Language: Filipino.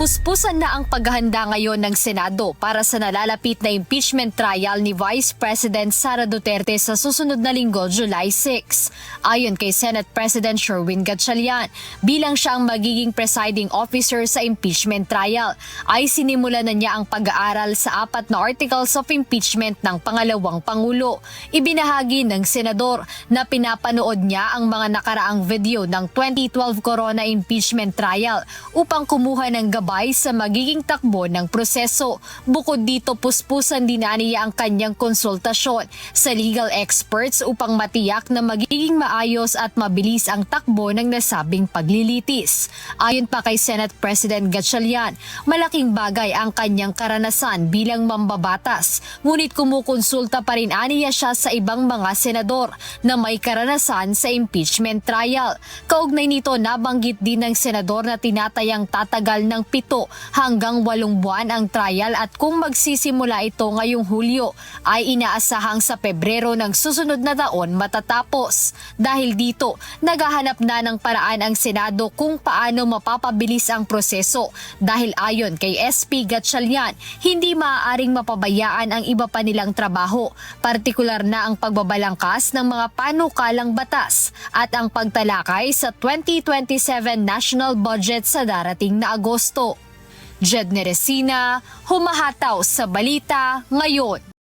Puspusan na ang paghahanda ngayon ng Senado para sa nalalapit na impeachment trial ni Vice President Sara Duterte sa susunod na linggo, July 6. Ayon kay Senate President Sherwin Gatchalian, bilang siya ang magiging presiding officer sa impeachment trial, ay sinimula na niya ang pag-aaral sa 4 na articles of impeachment ng pangalawang Pangulo. Ibinahagi ng senador na pinapanood niya ang mga nakaraang video ng 2012 Corona impeachment trial upang kumuha ng gabay sa magiging takbo ng proseso. Bukod dito, puspusan din niya ang kanyang konsultasyon sa legal experts upang matiyak na magiging maayos at mabilis ang takbo ng nasabing paglilitis. Ayon pa kay Senate President Gatchalian, malaking bagay ang kanyang karanasan bilang mambabatas, ngunit kumukonsulta pa rin aniya siya sa ibang mga senador na may karanasan sa impeachment trial. Kaugnay nito, nabanggit din ng senador na tinatayang tatagal ng 7 hanggang 8 buwan ang trial at kung magsisimula ito ngayong Hulyo ay inaasahang sa Pebrero ng susunod na taon matatapos. Dahil dito, naghahanap na ng paraan ang Senado kung paano mapapabilis ang proseso dahil ayon kay SP Gatchalian, hindi maaaring mapabayaan ang iba pa nilang trabaho, partikular na ang pagbabalangkas ng mga panukalang batas at ang pagtalakay sa 2027 national budget sa darating na Agosto. Jed Neresina, humahataw sa balita ngayon.